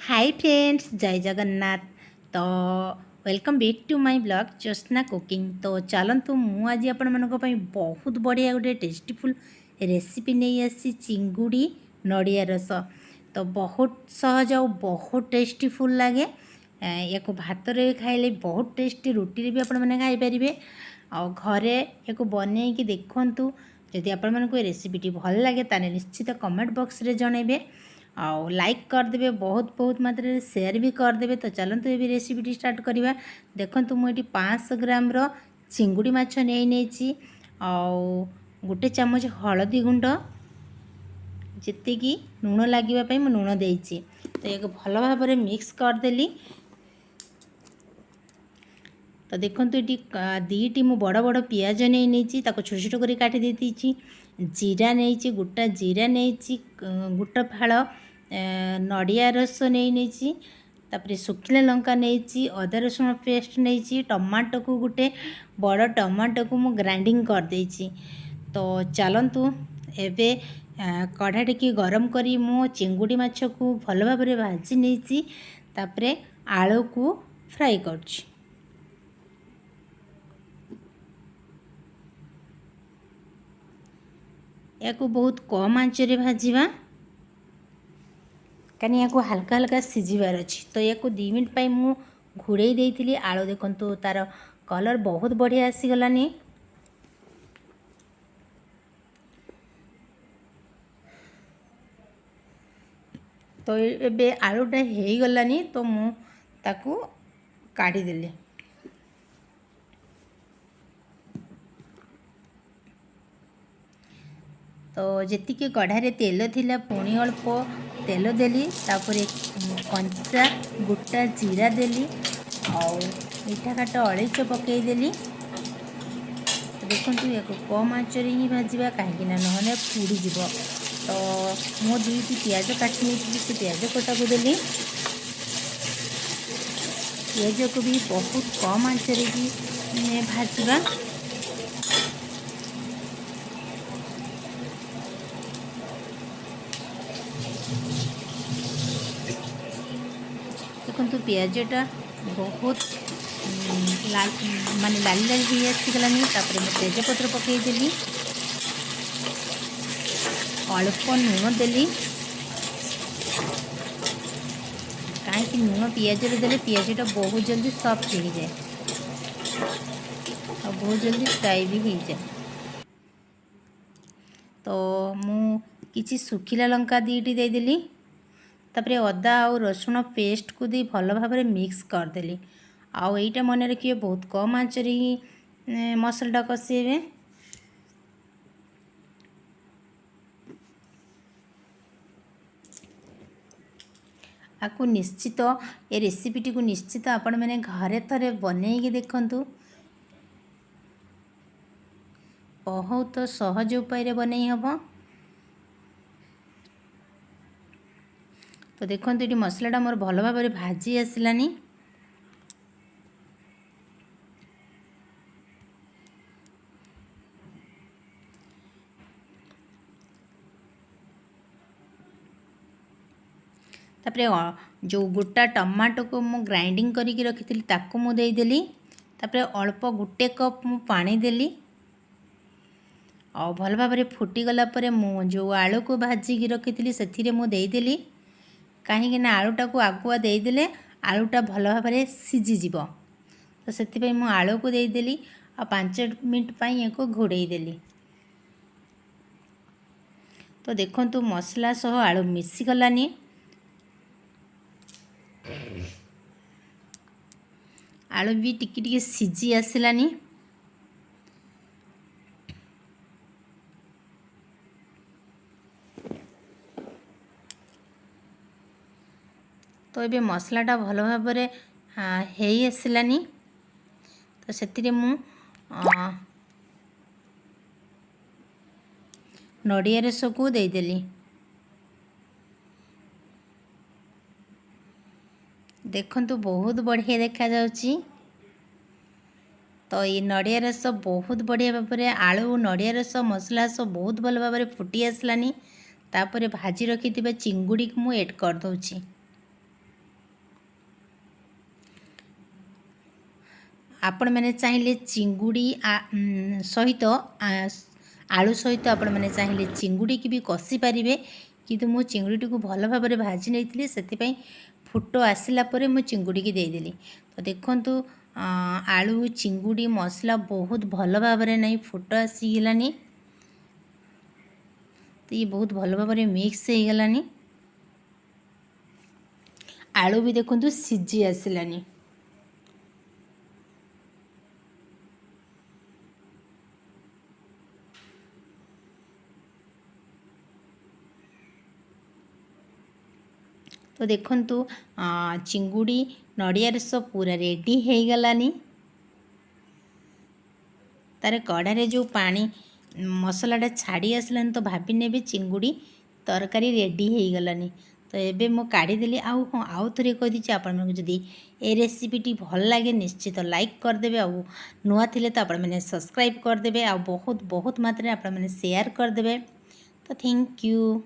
Hi friends, जय जगन्नाथ। तो welcome back to my blog Jyotsna cooking. तो चलतु मु आज आपण मानक पई बहुत बढ़िया गोटे टेस्टीफुल रेसिपी नहीं आसी चिंगुड़ी नड़िया रस। तो बहुत सहज और बहुत टेस्टीफुल लगे। या भात रे खाइले बहुत टेस्टी, रुटी भी आपण माने खाई परिबे। आ घरे या बनईकी देखंतु। जदि आपण मानक रेसिपीटी भल लगे ताने निश्चित कमेंट बॉक्स रे जणेबे। आउ लाइक करदे, बहुत बहुत मात्रा रे शेयर भी करदे। तो चलते ये रेसिपीटी स्टार्ट करवा। देखो मुझे 500 ग्राम चिंगुड़ी माछ नहीं आउ गोटे चामच हलदी गुंड जी लुण लगे मु लुण देती। तो एक भल भाव मिक्स करदेली। तो देखो ये दीटी मु बड़ बड़ पियाज नहीं छोट छोट कर काटी देती। जीरा नहीं, गोटा जीरा नहीं, गोटा फाड़ नड़िया रस नहीं, तापर सुखिला लंका नहीं, अदा रसुण पेस्ट नहीं, टमाटो को गोटे बड़ टमाटो को मु ग्राइंडिंग कर देछि। तो चलतु एबे कढ़ा टी गरम करी मु चिंगुड़ी माछ को भल भाव भाजी नहीं, तापर आलू को फ्राई करछि। या बहुत कम आंचरे भाजवा, कहीं या हल्का हल्का सिझार अच्छी। तो या 2 मिनट पर मु घोड़े देती। आलू देखो तार कलर बहुत बढ़िया आसीगलानी। तो ये आलूटा हो गलानी। तो मु ताकू काढ़ी देली। तो जी कढ़ारे तेल थिला पुणी अल्प तेल देली, तापर कंचा गोटा जीरा देली और मीठा काट अड़ेच पकईदेली। देखो या कम आंचरे ही भाजवा, कहीं ना पोड़ीज। तो मो 2टी पियाज काटी नहीं, से पियाज कटा को देली। पियाज को भी बहुत कम आंचरे ही भाजवा। देखो पियाजटा बहुत लाल माने लाल लाल भी आसीगलानी। तापर मैं तेजपत्र पकईदेली, अल्प लुण देली। कहीं लुण पियाज देले पियाजटा बहुत जल्दी सॉफ्ट हो जाए और बहुत जल्दी फ्राई भी हो जाए। तो मु किछि सुखिला लंका 2टी देदेली। तापर अदा और रसुण पेस्ट को दे भल भाव मिक्स करदेली। आउ एटा मन रखिए बहुत कम आंचरे ही मसलाटा कषेबे। आपको निश्चित ये रेसिपीटी को निश्चित आपण मैंने घरे थरे बनईकी देखंतु। बहुत सहज उपाय बनई हम। तो देखो ये मसलाटा मोर भल भाव भाजी आसलानी। तापर जो गोटा टमाटो को मु ग्राइंडिंग करके रखी ताकू मु देदेली। तापर अल्प गोटे कप मु पानी देली और भल भाव फुटी गला परे मु जो आलू को भाजिकी रखी से मु देदेली। कहीं आलूटा को आगुआ देदेले आलूटा भल भाव सीझीज। तो से मु आलू को देदेली और 5 मिनट पर या घोड़े देली। तो देखो मसला सह आलू मिसीगलानी। आलू भी टिके टिके सीझी आसलानी। तो ये मसलाटा भल भाव आसलानी। तो से मु नड़िया रस को देदेली। देखंतु बहुत बढ़िया देखा जाउची। तो ये नड़िया रस बहुत बढ़िया भाव आलू नड़िया रस मसला सब बहुत भल भाव फुटी आसलानी। तापर भाजी रखी चिंगुड़ी को मु ऐड कर दूची। आपण मैंने चाहिए चिंगुड़ी सहित आलू सहित आपण मैंने चाहिए चिंगुड़ी की भी कषि पारे किंतु मु चिंगुड़ी को भल भाव में भाजी नहीं से फुट आसला मु चिंगुड़ी की देदेली। तो देखु आलू चिंगुड़ी मसला बहुत भल भाव में नहीं फुट आसीगलानी। तो ये बहुत भल भाव में मिक्स हो गलानी। आलू भी देखु सीझी आसलानी। तो देखु चिंगुड़ी नड़िया रस पूरा रेडी हो गलानी। तार कढ़ारे जो पानी मसलाटा छाड़ी आसलानी तो भाभी ने चिंगुड़ी तरकारी रेडी हो गलानी। तो ये मु काढ़ीदेली। आउ थे कहीदे आपण जदि ए रेसिपीटी भल लगे निश्चित लाइक करदे। आउ नुआ थिले तो आपण मैंने सब्सक्राइब करदे। आ बहुत बहुत मात्रा आपण मैंने शेयर करदे। तो थैंक यू।